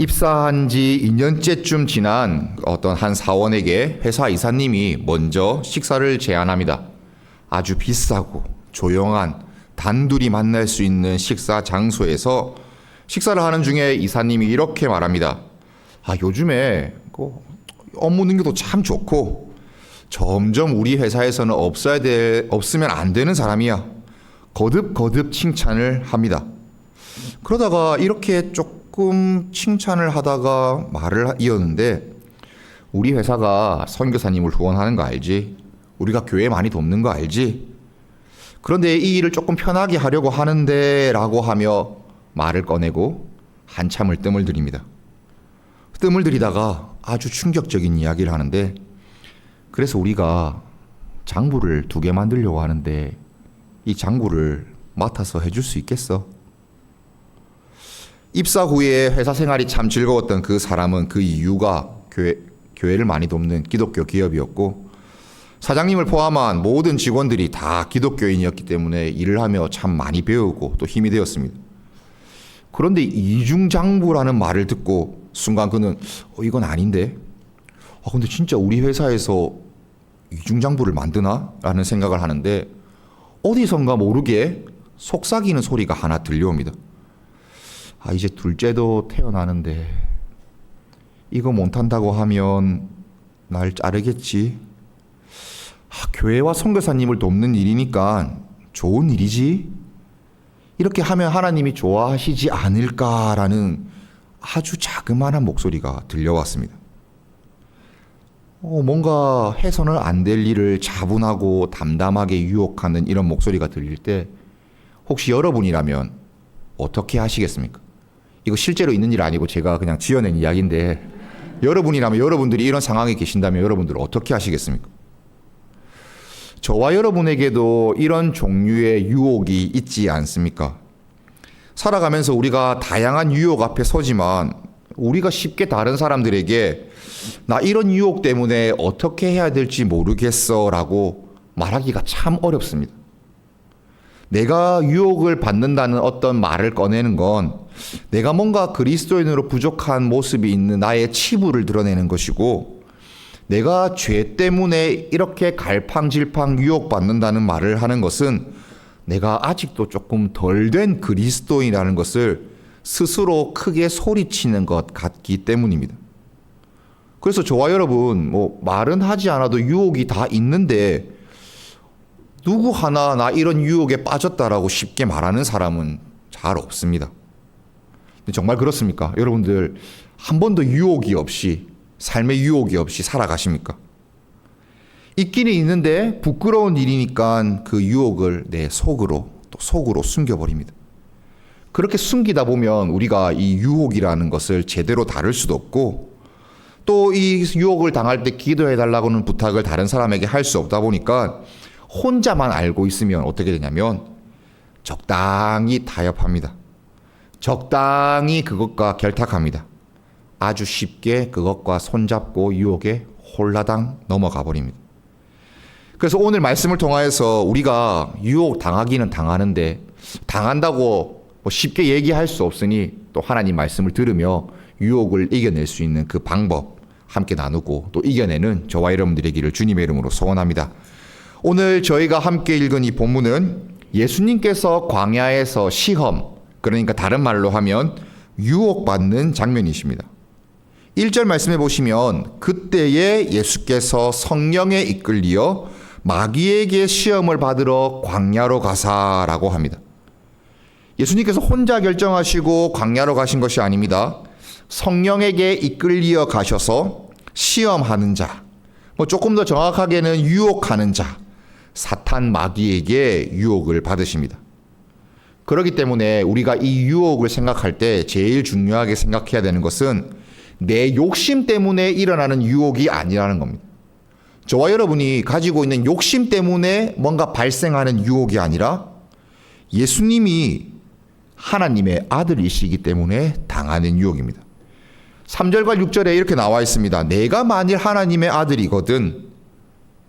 입사한 지 2년째쯤 지난 어떤 한 사원에게 회사 이사님이 먼저 식사를 제안합니다. 아주 비싸고 조용한 단둘이 만날 수 있는 식사 장소에서 식사를 하는 중에 이사님이 이렇게 말합니다. 요즘에 업무 능력도 참 좋고 점점 우리 회사에서는 없으면 안 되는 사람이야. 거듭거듭 칭찬을 합니다. 그러다가 이렇게 조금 칭찬을 하다가 말을 이었는데, 우리 회사가 선교사님을 후원하는 거 알지? 우리가 교회 많이 돕는 거 알지? 그런데 이 일을 조금 편하게 하려고 하는데 라고 하며 말을 꺼내고 한참을 뜸을 들입니다. 뜸을 들이다가 아주 충격적인 이야기를 하는데, 그래서 우리가 장부를 2개 만들려고 하는데 이 장부를 맡아서 해줄 수 있겠어? 입사 후에 회사 생활이 참 즐거웠던 그 사람은 그 이유가 교회를 많이 돕는 기독교 기업이었고, 사장님을 포함한 모든 직원들이 다 기독교인이었기 때문에 일을 하며 참 많이 배우고 또 힘이 되었습니다. 그런데 이중장부라는 말을 듣고 순간 그는 이건 아닌데? 근데 진짜 우리 회사에서 이중장부를 만드나? 라는 생각을 하는데, 어디선가 모르게 속삭이는 소리가 하나 들려옵니다. 이제 둘째도 태어나는데 이거 못한다고 하면 날 자르겠지. 교회와 선교사님을 돕는 일이니까 좋은 일이지. 이렇게 하면 하나님이 좋아하시지 않을까라는 아주 자그마한 목소리가 들려왔습니다. 뭔가 해서는 안 될 일을 차분하고 담담하게 유혹하는 이런 목소리가 들릴 때 혹시 여러분이라면 어떻게 하시겠습니까? 이거 실제로 있는 일 아니고 제가 그냥 지어낸 이야기인데, 여러분이라면, 여러분들이 이런 상황에 계신다면 여러분들은 어떻게 하시겠습니까? 저와 여러분에게도 이런 종류의 유혹이 있지 않습니까? 살아가면서 우리가 다양한 유혹 앞에 서지만 우리가 쉽게 다른 사람들에게 나 이런 유혹 때문에 어떻게 해야 될지 모르겠어 라고 말하기가 참 어렵습니다. 내가 유혹을 받는다는 어떤 말을 꺼내는 건 내가 뭔가 그리스도인으로 부족한 모습이 있는 나의 치부를 드러내는 것이고, 내가 죄 때문에 이렇게 갈팡질팡 유혹받는다는 말을 하는 것은 내가 아직도 조금 덜 된 그리스도인이라는 것을 스스로 크게 소리치는 것 같기 때문입니다. 그래서 저와 여러분, 말은 하지 않아도 유혹이 다 있는데 누구 하나 나 이런 유혹에 빠졌다라고 쉽게 말하는 사람은 잘 없습니다. 정말 그렇습니까? 여러분들 한 번도 유혹이 없이, 삶의 유혹이 없이 살아가십니까? 있기는 있는데 부끄러운 일이니까 그 유혹을 내 속으로 숨겨버립니다. 그렇게 숨기다 보면 우리가 이 유혹이라는 것을 제대로 다룰 수도 없고, 또 이 유혹을 당할 때 기도해달라고는 부탁을 다른 사람에게 할 수 없다 보니까 혼자만 알고 있으면 어떻게 되냐면 적당히 타협합니다. 적당히 그것과 결탁합니다. 아주 쉽게 그것과 손잡고 유혹에 홀라당 넘어가 버립니다. 그래서 오늘 말씀을 통하여서 우리가 유혹 당하기는 당하는데, 당한다고 쉽게 얘기할 수 없으니 또 하나님 말씀을 들으며 유혹을 이겨낼 수 있는 그 방법 함께 나누고 또 이겨내는 저와 여러분들의 되기를 주님의 이름으로 소원합니다. 오늘 저희가 함께 읽은 이 본문은 예수님께서 광야에서 시험, 그러니까 다른 말로 하면 유혹받는 장면이십니다. 1절 말씀해 보시면 그때에 예수께서 성령에 이끌리어 마귀에게 시험을 받으러 광야로 가사라고 합니다. 예수님께서 혼자 결정하시고 광야로 가신 것이 아닙니다. 성령에게 이끌리어 가셔서 시험하는 자, 조금 더 정확하게는 유혹하는 자, 사탄 마귀에게 유혹을 받으십니다. 그렇기 때문에 우리가 이 유혹을 생각할 때 제일 중요하게 생각해야 되는 것은 내 욕심 때문에 일어나는 유혹이 아니라는 겁니다. 저와 여러분이 가지고 있는 욕심 때문에 뭔가 발생하는 유혹이 아니라 예수님이 하나님의 아들이시기 때문에 당하는 유혹입니다. 3절과 6절에 이렇게 나와 있습니다. 내가 만일 하나님의 아들이거든,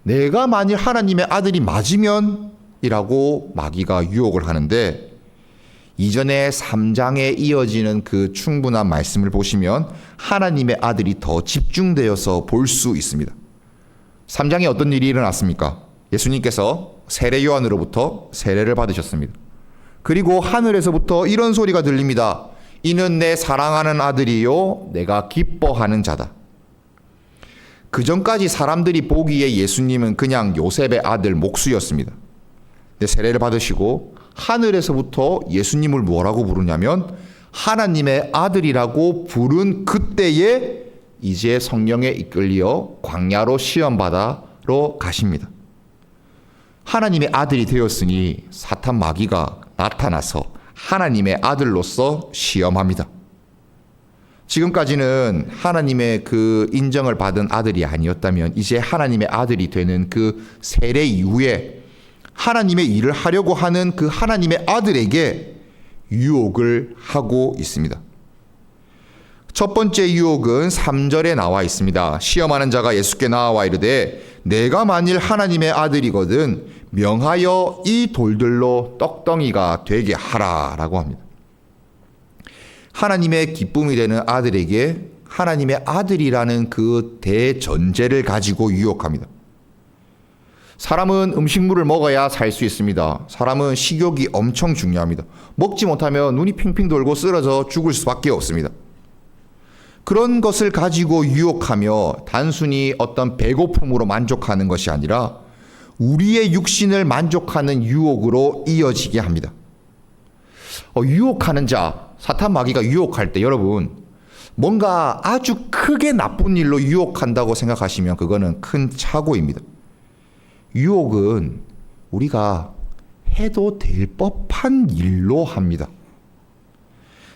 내가 만일 하나님의 아들이 맞으면 이라고 마귀가 유혹을 하는데, 이전에 3장에 이어지는 그 충분한 말씀을 보시면 하나님의 아들이 더 집중되어서 볼 수 있습니다. 3장에 어떤 일이 일어났습니까? 예수님께서 세례 요한으로부터 세례를 받으셨습니다. 그리고 하늘에서부터 이런 소리가 들립니다. 이는 내 사랑하는 아들이요 내가 기뻐하는 자다. 그 전까지 사람들이 보기에 예수님은 그냥 요셉의 아들 목수였습니다. 근데 세례를 받으시고 하늘에서부터 예수님을 뭐라고 부르냐면 하나님의 아들이라고 부른 그때에 이제 성령에 이끌려 광야로 시험바다로 가십니다. 하나님의 아들이 되었으니 사탄 마귀가 나타나서 하나님의 아들로서 시험합니다. 지금까지는 하나님의 그 인정을 받은 아들이 아니었다면 이제 하나님의 아들이 되는 그 세례 이후에 하나님의 일을 하려고 하는 그 하나님의 아들에게 유혹을 하고 있습니다. 첫 번째 유혹은 3절에 나와 있습니다. 시험하는 자가 예수께 나와 이르되 내가 만일 하나님의 아들이거든 명하여 이 돌들로 떡덩이가 되게 하라라고 합니다. 하나님의 기쁨이 되는 아들에게 하나님의 아들이라는 그 대전제를 가지고 유혹합니다. 사람은 음식물을 먹어야 살 수 있습니다. 사람은 식욕이 엄청 중요합니다. 먹지 못하면 눈이 핑핑 돌고 쓰러져 죽을 수밖에 없습니다. 그런 것을 가지고 유혹하며 단순히 어떤 배고픔으로 만족하는 것이 아니라 우리의 육신을 만족하는 유혹으로 이어지게 합니다. 유혹하는 자, 사탄 마귀가 유혹할 때 여러분 뭔가 아주 크게 나쁜 일로 유혹한다고 생각하시면 그거는 큰 착오입니다. 유혹은 우리가 해도 될 법한 일로 합니다.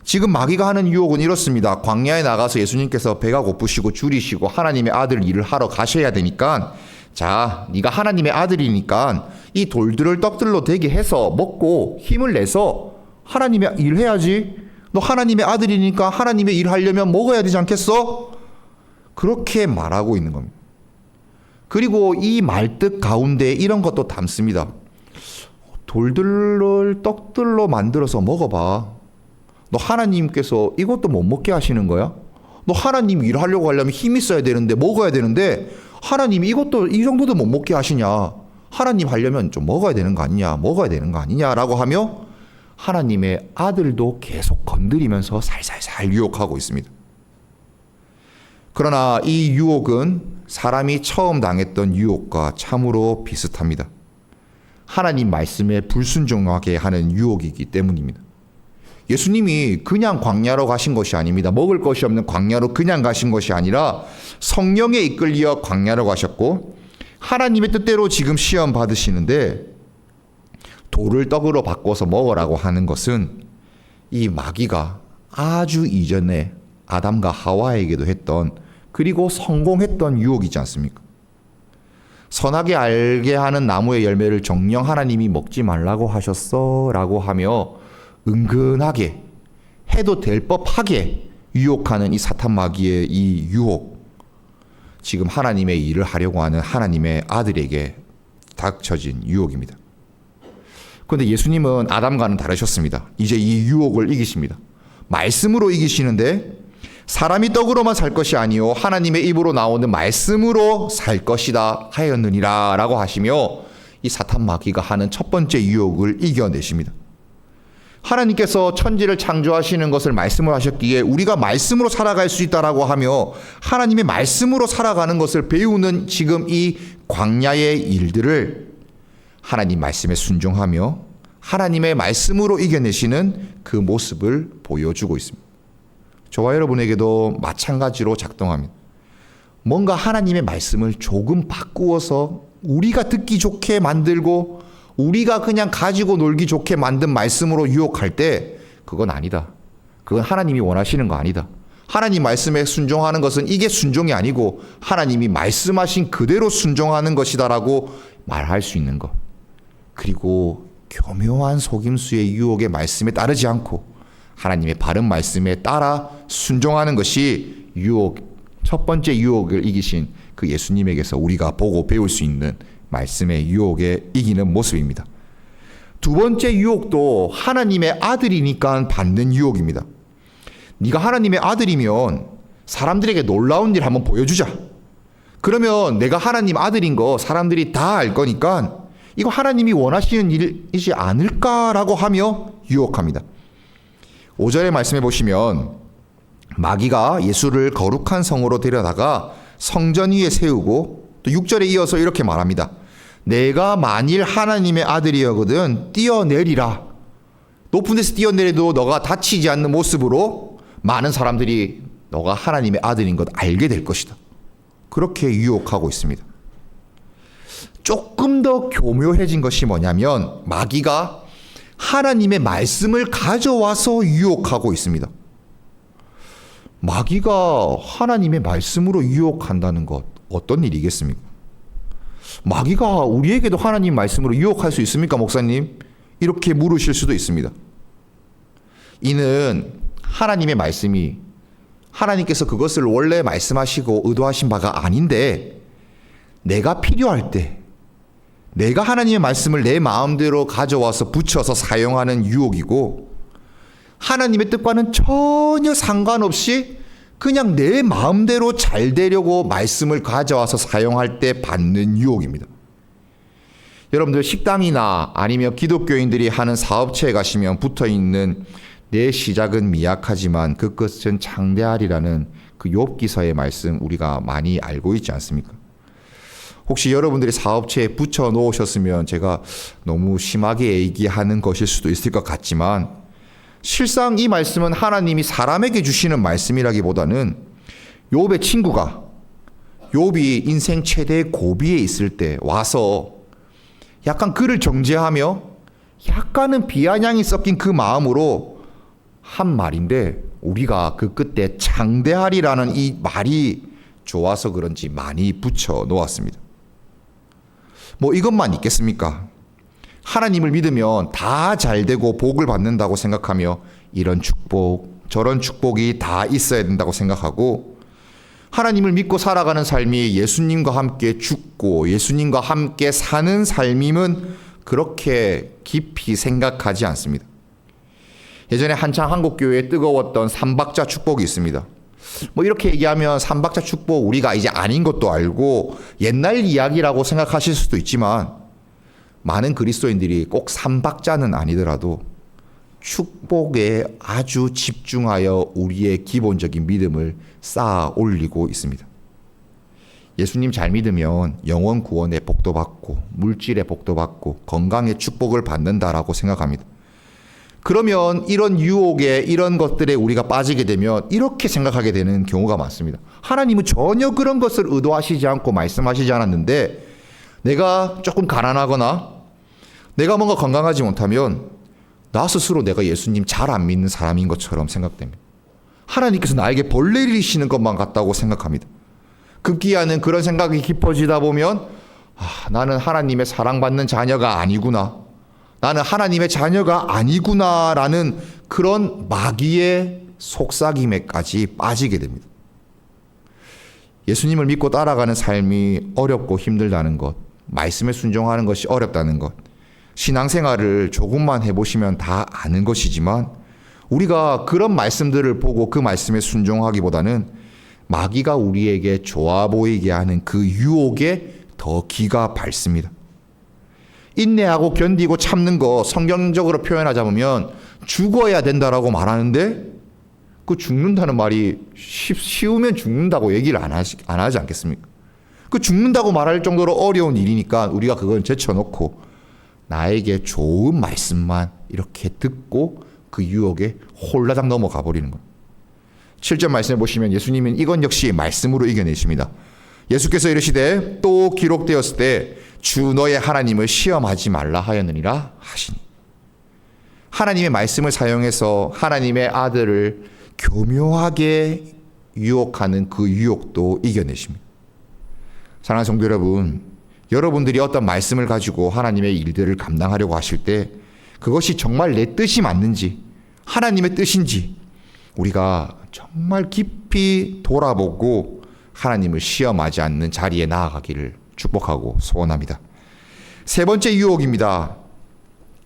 지금 마귀가 하는 유혹은 이렇습니다. 광야에 나가서 예수님께서 배가 고프시고 줄이시고 하나님의 아들 일을 하러 가셔야 되니까 자, 네가 하나님의 아들이니까 이 돌들을 떡들로 되게 해서 먹고 힘을 내서 하나님의 일 해야지. 너 하나님의 아들이니까 하나님의 일 하려면 먹어야 되지 않겠어? 그렇게 말하고 있는 겁니다. 그리고 이 말뜻 가운데 이런 것도 담습니다. 돌들을 떡들로 만들어서 먹어봐. 너 하나님께서 이것도 못 먹게 하시는 거야? 너 하나님 일하려고 하려면 힘이 있어야 되는데 먹어야 되는데 하나님이 이것도 이 정도도 못 먹게 하시냐? 하나님 하려면 좀 먹어야 되는 거 아니냐? 먹어야 되는 거 아니냐라고 하며 하나님의 아들도 계속 건드리면서 살살살 유혹하고 있습니다. 그러나 이 유혹은 사람이 처음 당했던 유혹과 참으로 비슷합니다. 하나님 말씀에 불순종하게 하는 유혹이기 때문입니다. 예수님이 그냥 광야로 가신 것이 아닙니다. 먹을 것이 없는 광야로 그냥 가신 것이 아니라 성령에 이끌려 광야로 가셨고 하나님의 뜻대로 지금 시험 받으시는데 돌을 떡으로 바꿔서 먹으라고 하는 것은 이 마귀가 아주 이전에 아담과 하와에게도 했던 그리고 성공했던 유혹이지 않습니까? 선하게 알게 하는 나무의 열매를 정녕 하나님이 먹지 말라고 하셨어 라고 하며 은근하게 해도 될 법하게 유혹하는 이 사탄 마귀의 이 유혹, 지금 하나님의 일을 하려고 하는 하나님의 아들에게 닥쳐진 유혹입니다. 그런데 예수님은 아담과는 다르셨습니다. 이제 이 유혹을 이기십니다. 말씀으로 이기시는데 사람이 떡으로만 살 것이 아니요 하나님의 입으로 나오는 말씀으로 살 것이다 하였느니라 라고 하시며 이 사탄 마귀가 하는 첫 번째 유혹을 이겨내십니다. 하나님께서 천지를 창조하시는 것을 말씀을 하셨기에 우리가 말씀으로 살아갈 수 있다라고 하며 하나님의 말씀으로 살아가는 것을 배우는 지금 이 광야의 일들을 하나님 말씀에 순종하며 하나님의 말씀으로 이겨내시는 그 모습을 보여주고 있습니다. 저와 여러분에게도 마찬가지로 작동합니다. 뭔가 하나님의 말씀을 조금 바꾸어서 우리가 듣기 좋게 만들고 우리가 그냥 가지고 놀기 좋게 만든 말씀으로 유혹할 때 그건 아니다. 그건 하나님이 원하시는 거 아니다. 하나님 말씀에 순종하는 것은 이게 순종이 아니고 하나님이 말씀하신 그대로 순종하는 것이다라고 말할 수 있는 것. 그리고 교묘한 속임수의 유혹의 말씀에 따르지 않고 하나님의 바른 말씀에 따라 순종하는 것이 첫 번째 유혹을 이기신 그 예수님에게서 우리가 보고 배울 수 있는 말씀의 유혹에 이기는 모습입니다. 두 번째 유혹도 하나님의 아들이니까 받는 유혹입니다. 네가 하나님의 아들이면 사람들에게 놀라운 일 한번 보여주자. 그러면 내가 하나님 아들인 거 사람들이 다 알 거니까 이거 하나님이 원하시는 일이지 않을까라고 하며 유혹합니다. 5절의 말씀해 보시면 마귀가 예수를 거룩한 성으로 데려다가 성전 위에 세우고 또 6절에 이어서 이렇게 말합니다. 내가 만일 하나님의 아들이거든 뛰어내리라. 높은 데서 뛰어내려도 너가 다치지 않는 모습으로 많은 사람들이 너가 하나님의 아들인 것 알게 될 것이다. 그렇게 유혹하고 있습니다. 조금 더 교묘해진 것이 뭐냐면 마귀가 하나님의 말씀을 가져와서 유혹하고 있습니다. 마귀가 하나님의 말씀으로 유혹한다는 것 어떤 일이겠습니까? 마귀가 우리에게도 하나님 말씀으로 유혹할 수 있습니까, 목사님? 이렇게 물으실 수도 있습니다. 이는 하나님의 말씀이 하나님께서 그것을 원래 말씀하시고 의도하신 바가 아닌데 내가 필요할 때 내가 하나님의 말씀을 내 마음대로 가져와서 붙여서 사용하는 유혹이고 하나님의 뜻과는 전혀 상관없이 그냥 내 마음대로 잘 되려고 말씀을 가져와서 사용할 때 받는 유혹입니다. 여러분들 식당이나 아니면 기독교인들이 하는 사업체에 가시면 붙어있는 내 시작은 미약하지만 그 끝은 창대하리라는 그 욥기서의 말씀 우리가 많이 알고 있지 않습니까? 혹시 여러분들이 사업체에 붙여 놓으셨으면 제가 너무 심하게 얘기하는 것일 수도 있을 것 같지만 실상 이 말씀은 하나님이 사람에게 주시는 말씀이라기보다는 욥의 친구가 욥이 인생 최대의 고비에 있을 때 와서 약간 그를 정죄하며 약간은 비아냥이 섞인 그 마음으로 한 말인데 우리가 그 끝에 창대하리라는 이 말이 좋아서 그런지 많이 붙여 놓았습니다. 뭐 이것만 있겠습니까? 하나님을 믿으면 다 잘되고 복을 받는다고 생각하며 이런 축복, 저런 축복이 다 있어야 된다고 생각하고 하나님을 믿고 살아가는 삶이 예수님과 함께 죽고 예수님과 함께 사는 삶임은 그렇게 깊이 생각하지 않습니다. 예전에 한창 한국교회에 뜨거웠던 삼박자 축복이 있습니다. 뭐 이렇게 얘기하면 삼박자 축복 우리가 이제 아닌 것도 알고 옛날 이야기라고 생각하실 수도 있지만 많은 그리스도인들이 꼭 삼박자는 아니더라도 축복에 아주 집중하여 우리의 기본적인 믿음을 쌓아 올리고 있습니다. 예수님 잘 믿으면 영원 구원의 복도 받고 물질의 복도 받고 건강의 축복을 받는다라고 생각합니다. 그러면 이런 유혹에 이런 것들에 우리가 빠지게 되면 이렇게 생각하게 되는 경우가 많습니다. 하나님은 전혀 그런 것을 의도하시지 않고 말씀하시지 않았는데 내가 조금 가난하거나 내가 뭔가 건강하지 못하면 나 스스로 내가 예수님 잘 안 믿는 사람인 것처럼 생각됩니다. 하나님께서 나에게 벌 내리시는 것만 같다고 생각합니다. 급기야는 그런 생각이 깊어지다 보면 나는 하나님의 사랑받는 자녀가 아니구나. 나는 하나님의 자녀가 아니구나라는 그런 마귀의 속삭임에까지 빠지게 됩니다. 예수님을 믿고 따라가는 삶이 어렵고 힘들다는 것, 말씀에 순종하는 것이 어렵다는 것, 신앙생활을 조금만 해보시면 다 아는 것이지만 우리가 그런 말씀들을 보고 그 말씀에 순종하기보다는 마귀가 우리에게 좋아 보이게 하는 그 유혹에 더 기가 밝습니다. 인내하고 견디고 참는 거 성경적으로 표현하자면 죽어야 된다라고 말하는데 그 죽는다는 말이 쉬우면 죽는다고 얘기를 안 하지 않겠습니까? 그 죽는다고 말할 정도로 어려운 일이니까 우리가 그건 제쳐놓고 나에게 좋은 말씀만 이렇게 듣고 그 유혹에 홀라당 넘어가 버리는 것. 7절 말씀을 보시면 예수님은 이건 역시 말씀으로 이겨내십니다. 예수께서 이르시되 또 기록되었을 때 주 너의 하나님을 시험하지 말라 하였느니라 하시니. 하나님의 말씀을 사용해서 하나님의 아들을 교묘하게 유혹하는 그 유혹도 이겨내십니다. 사랑하는 성도 여러분, 여러분들이 어떤 말씀을 가지고 하나님의 일들을 감당하려고 하실 때 그것이 정말 내 뜻이 맞는지 하나님의 뜻인지 우리가 정말 깊이 돌아보고 하나님을 시험하지 않는 자리에 나아가기를 축복하고 소원합니다. 세 번째 유혹입니다.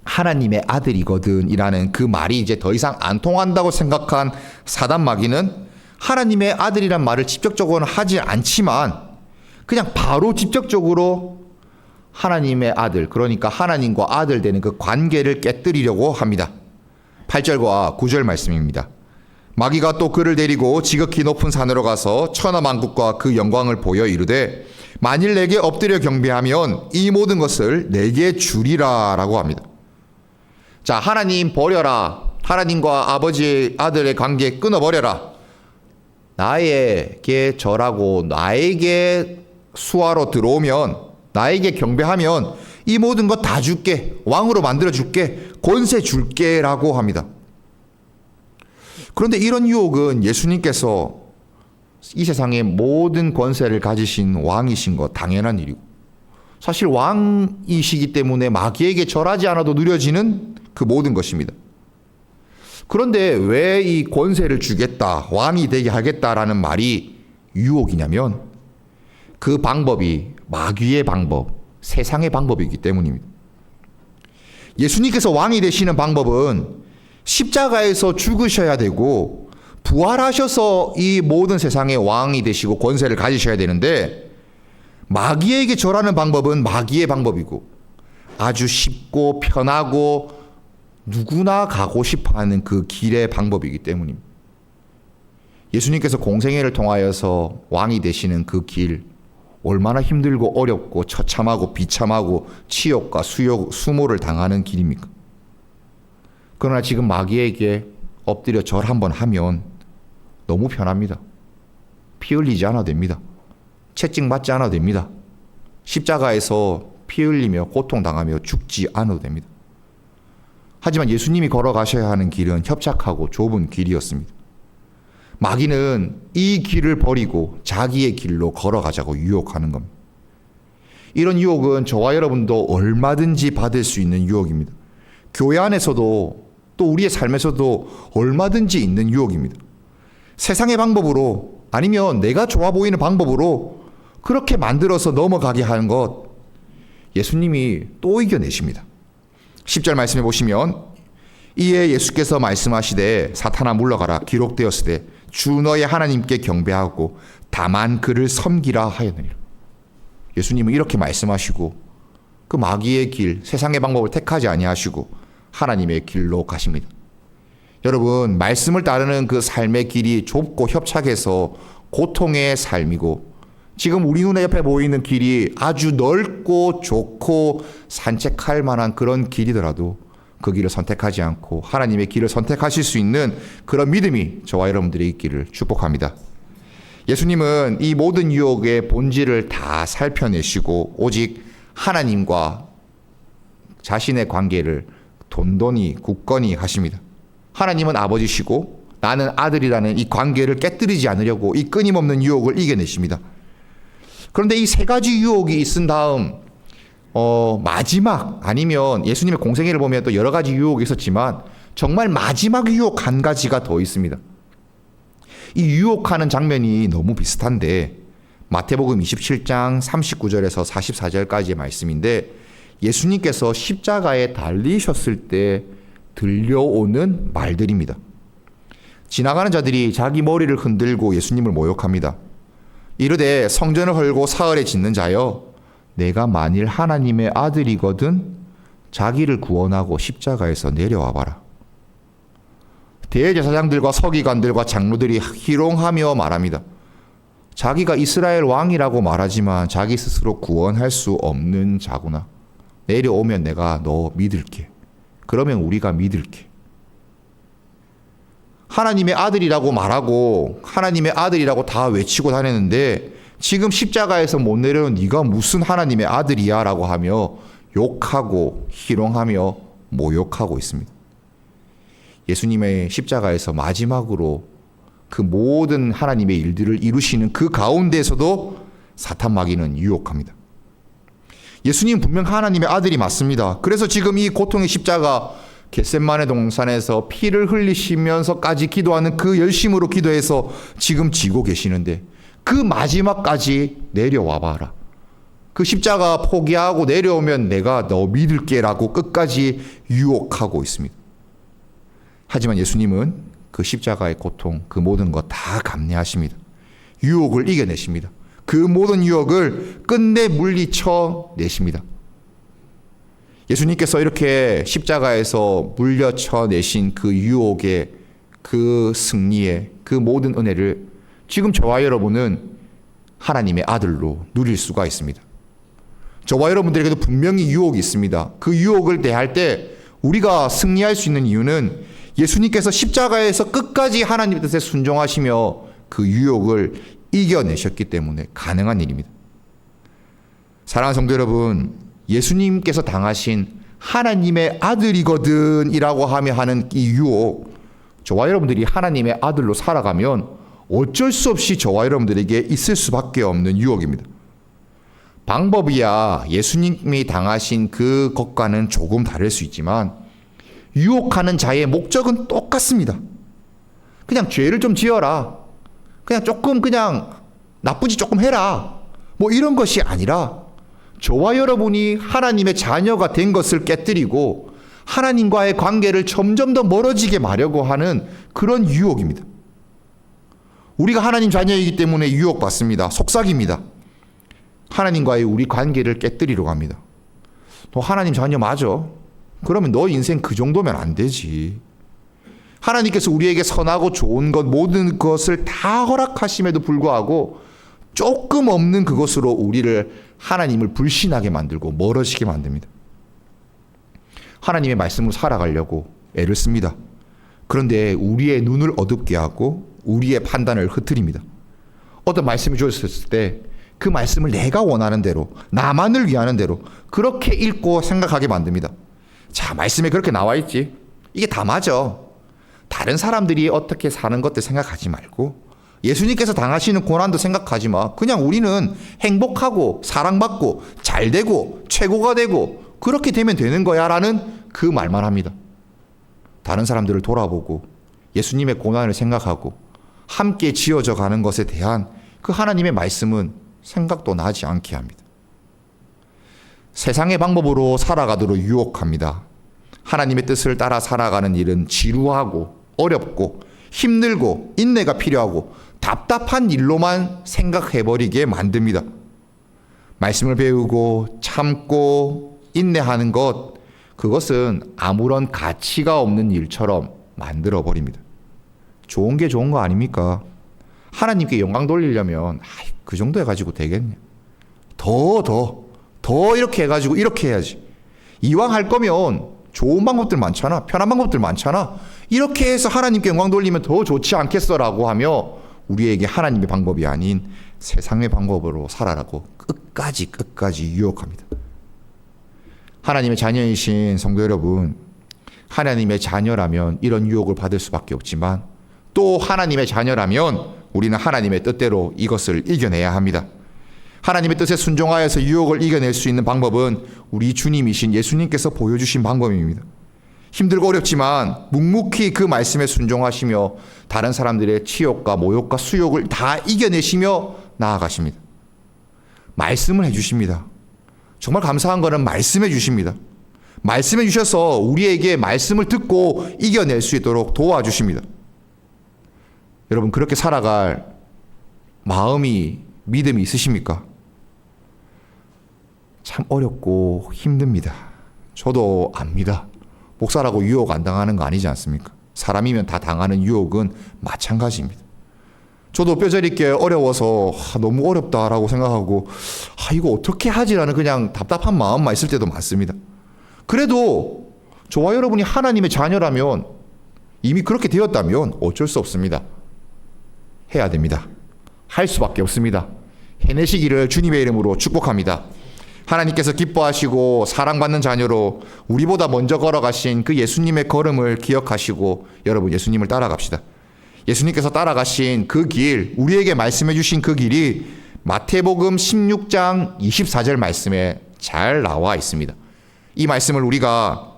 하나님의 아들이거든 이라는 그 말이 이제 더 이상 안 통한다고 생각한 사단 마귀는 하나님의 아들이란 말을 직접적으로는 하지 않지만 그냥 바로 직접적으로 하나님의 아들, 그러니까 하나님과 아들 되는 그 관계를 깨뜨리려고 합니다. 8절과 9절 말씀입니다. 마귀가 또 그를 데리고 지극히 높은 산으로 가서 천하만국과 그 영광을 보여 이르되 만일 내게 엎드려 경배하면 이 모든 것을 내게 주리라 라고 합니다. 자, 하나님 버려라. 하나님과 아버지 아들의 관계 끊어버려라. 나에게 절하고 나에게 수하로 들어오면, 나에게 경배하면 이 모든 것 다 줄게. 왕으로 만들어 줄게. 권세 줄게 라고 합니다. 그런데 이런 유혹은 예수님께서 이 세상의 모든 권세를 가지신 왕이신 것 당연한 일이고, 사실 왕이시기 때문에 마귀에게 절하지 않아도 누려지는 그 모든 것입니다. 그런데 왜 이 권세를 주겠다, 왕이 되게 하겠다라는 말이 유혹이냐면 그 방법이 마귀의 방법, 세상의 방법이기 때문입니다. 예수님께서 왕이 되시는 방법은 십자가에서 죽으셔야 되고 부활하셔서 이 모든 세상의 왕이 되시고 권세를 가지셔야 되는데, 마귀에게 절하는 방법은 마귀의 방법이고 아주 쉽고 편하고 누구나 가고 싶어하는 그 길의 방법이기 때문입니다. 예수님께서 공생애를 통하여서 왕이 되시는 그 길, 얼마나 힘들고 어렵고 처참하고 비참하고 치욕과 수모를 당하는 길입니까? 그러나 지금 마귀에게 엎드려 절 한번 하면 너무 편합니다. 피 흘리지 않아도 됩니다. 채찍 맞지 않아도 됩니다. 십자가에서 피 흘리며 고통당하며 죽지 않아도 됩니다. 하지만 예수님이 걸어가셔야 하는 길은 협착하고 좁은 길이었습니다. 마귀는 이 길을 버리고 자기의 길로 걸어가자고 유혹하는 겁니다. 이런 유혹은 저와 여러분도 얼마든지 받을 수 있는 유혹입니다. 교회 안에서도 또 우리의 삶에서도 얼마든지 있는 유혹입니다. 세상의 방법으로 아니면 내가 좋아 보이는 방법으로 그렇게 만들어서 넘어가게 하는 것, 예수님이 또 이겨내십니다. 10절 말씀해 보시면 이에 예수께서 말씀하시되 사탄아 물러가라 기록되었으되 주 너의 하나님께 경배하고 다만 그를 섬기라 하였느니라. 예수님은 이렇게 말씀하시고 그 마귀의 길, 세상의 방법을 택하지 아니하시고 하나님의 길로 가십니다. 여러분, 말씀을 따르는 그 삶의 길이 좁고 협착해서 고통의 삶이고, 지금 우리 눈에 옆에 보이는 길이 아주 넓고 좋고 산책할 만한 그런 길이더라도 그 길을 선택하지 않고 하나님의 길을 선택하실 수 있는 그런 믿음이 저와 여러분들의 있기를 축복합니다. 예수님은 이 모든 유혹의 본질을 다 살펴내시고 오직 하나님과 자신의 관계를 돈돈히 굳건히 하십니다. 하나님은 아버지시고 나는 아들이라는 이 관계를 깨뜨리지 않으려고 이 끊임없는 유혹을 이겨내십니다. 그런데 이 세 가지 유혹이 있은 다음 마지막, 아니면 예수님의 공생애를 보면 또 여러 가지 유혹이 있었지만 정말 마지막 유혹 한 가지가 더 있습니다. 이 유혹하는 장면이 너무 비슷한데 마태복음 27장 39절에서 44절까지의 말씀인데, 예수님께서 십자가에 달리셨을 때 들려오는 말들입니다. 지나가는 자들이 자기 머리를 흔들고 예수님을 모욕합니다. 이르되 성전을 헐고 사흘에 짓는 자여, 내가 만일 하나님의 아들이거든 자기를 구원하고 십자가에서 내려와 봐라. 대제사장들과 서기관들과 장로들이 희롱하며 말합니다. 자기가 이스라엘 왕이라고 말하지만 자기 스스로 구원할 수 없는 자구나. 내려오면 내가 너 믿을게. 그러면 우리가 믿을게. 하나님의 아들이라고 말하고 하나님의 아들이라고 다 외치고 다녔는데 지금 십자가에서 못 내려오는 네가 무슨 하나님의 아들이야 라고 하며 욕하고 희롱하며 모욕하고 있습니다. 예수님의 십자가에서 마지막으로 그 모든 하나님의 일들을 이루시는 그 가운데에서도 사탄 마귀는 유혹합니다. 예수님 분명 하나님의 아들이 맞습니다. 그래서 지금 이 고통의 십자가, 겟셋마네 동산에서 피를 흘리시면서까지 기도하는 그 열심으로 기도해서 지금 지고 계시는데 그 마지막까지 내려와 봐라. 그 십자가 포기하고 내려오면 내가 너 믿을게라고 끝까지 유혹하고 있습니다. 하지만 예수님은 그 십자가의 고통, 그 모든 것 다 감내하십니다. 유혹을 이겨내십니다. 그 모든 유혹을 끝내 물리쳐 내십니다. 예수님께서 이렇게 십자가에서 물려쳐 내신 그 유혹의 그 승리의 그 모든 은혜를 지금 저와 여러분은 하나님의 아들로 누릴 수가 있습니다. 저와 여러분들에게도 분명히 유혹이 있습니다. 그 유혹을 대할 때 우리가 승리할 수 있는 이유는 예수님께서 십자가에서 끝까지 하나님의 뜻에 순종하시며 그 유혹을 이겨내셨기 때문에 가능한 일입니다. 사랑하는 성도 여러분, 예수님께서 당하신 하나님의 아들이거든 이라고 하며 하는 이 유혹, 저와 여러분들이 하나님의 아들로 살아가면 어쩔 수 없이 저와 여러분들에게 있을 수밖에 없는 유혹입니다. 방법이야 예수님이 당하신 그 것과는 조금 다를 수 있지만 유혹하는 자의 목적은 똑같습니다. 그냥 죄를 좀 지어라. 그냥 조금 그냥 나쁘지 조금 해라. 뭐 이런 것이 아니라 저와 여러분이 하나님의 자녀가 된 것을 깨뜨리고 하나님과의 관계를 점점 더 멀어지게 하려고 하는 그런 유혹입니다. 우리가 하나님 자녀이기 때문에 유혹받습니다. 속삭입니다. 하나님과의 우리 관계를 깨뜨리려고 합니다. 너 하나님 자녀 맞아? 그러면 너 인생 그 정도면 안 되지. 하나님께서 우리에게 선하고 좋은 것 모든 것을 다 허락하심에도 불구하고 조금 없는 그것으로 우리를 하나님을 불신하게 만들고 멀어지게 만듭니다. 하나님의 말씀으로 살아가려고 애를 씁니다. 그런데 우리의 눈을 어둡게 하고 우리의 판단을 흐트립니다. 어떤 말씀이 주어졌을 때 그 말씀을 내가 원하는 대로 나만을 위하는 대로 그렇게 읽고 생각하게 만듭니다. 자, 말씀에 그렇게 나와 있지. 이게 다 맞아. 다른 사람들이 어떻게 사는 것들 생각하지 말고 예수님께서 당하시는 고난도 생각하지 마. 그냥 우리는 행복하고 사랑받고 잘되고 최고가 되고 그렇게 되면 되는 거야 라는 그 말만 합니다. 다른 사람들을 돌아보고 예수님의 고난을 생각하고 함께 지어져 가는 것에 대한 그 하나님의 말씀은 생각도 나지 않게 합니다. 세상의 방법으로 살아가도록 유혹합니다. 하나님의 뜻을 따라 살아가는 일은 지루하고 어렵고 힘들고 인내가 필요하고 답답한 일로만 생각해버리게 만듭니다. 말씀을 배우고 참고 인내하는 것, 그것은 아무런 가치가 없는 일처럼 만들어버립니다. 좋은 게 좋은 거 아닙니까? 하나님께 영광 돌리려면 그 정도 해가지고 되겠냐? 더 이렇게 해가지고 이렇게 해야지. 이왕 할 거면 좋은 방법들 많잖아. 편한 방법들 많잖아. 이렇게 해서 하나님께 영광 돌리면 더 좋지 않겠어라고 하며 우리에게 하나님의 방법이 아닌 세상의 방법으로 살아라고 끝까지 유혹합니다. 하나님의 자녀이신 성도 여러분, 하나님의 자녀라면 이런 유혹을 받을 수밖에 없지만 또 하나님의 자녀라면 우리는 하나님의 뜻대로 이것을 이겨내야 합니다. 하나님의 뜻에 순종하여서 유혹을 이겨낼 수 있는 방법은 우리 주님이신 예수님께서 보여주신 방법입니다. 힘들고 어렵지만 묵묵히 그 말씀에 순종하시며 다른 사람들의 치욕과 모욕과 수욕을 다 이겨내시며 나아가십니다. 말씀을 해주십니다. 정말 감사한 것은 말씀해 주십니다. 말씀해 주셔서 우리에게 말씀을 듣고 이겨낼 수 있도록 도와주십니다. 여러분, 그렇게 살아갈 마음이, 믿음이 있으십니까? 참 어렵고 힘듭니다. 저도 압니다. 목사라고 유혹 안 당하는 거 아니지 않습니까? 사람이면 다 당하는 유혹은 마찬가지입니다. 저도 뼈저리게 어려워서 너무 어렵다라고 생각하고 이거 어떻게 하지라는 그냥 답답한 마음만 있을 때도 많습니다. 그래도 저와 여러분이 하나님의 자녀라면, 이미 그렇게 되었다면 어쩔 수 없습니다. 해야 됩니다. 할 수밖에 없습니다. 해내시기를 주님의 이름으로 축복합니다. 하나님께서 기뻐하시고 사랑받는 자녀로 우리보다 먼저 걸어가신 그 예수님의 걸음을 기억하시고 여러분, 예수님을 따라갑시다. 예수님께서 따라가신 그 길, 우리에게 말씀해 주신 그 길이 마태복음 16장 24절 말씀에 잘 나와 있습니다. 이 말씀을 우리가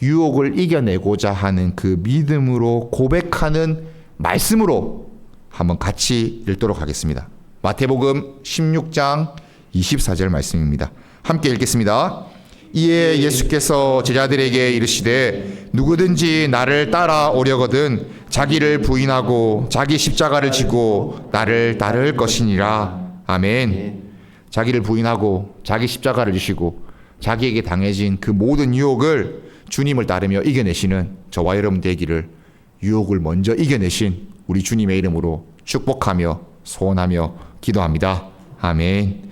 유혹을 이겨내고자 하는 그 믿음으로 고백하는 말씀으로 한번 같이 읽도록 하겠습니다. 마태복음 16장 24절 말씀입니다. 함께 읽겠습니다. 이에 예수께서 제자들에게 이르시되 누구든지 나를 따라오려거든 자기를 부인하고 자기 십자가를 지고 나를 따를 것이니라. 아멘. 자기를 부인하고 자기 십자가를 지시고 자기에게 당해진 그 모든 유혹을 주님을 따르며 이겨내시는 저와 여러분 되기를 유혹을 먼저 이겨내신 우리 주님의 이름으로 축복하며 소원하며 기도합니다. 아멘.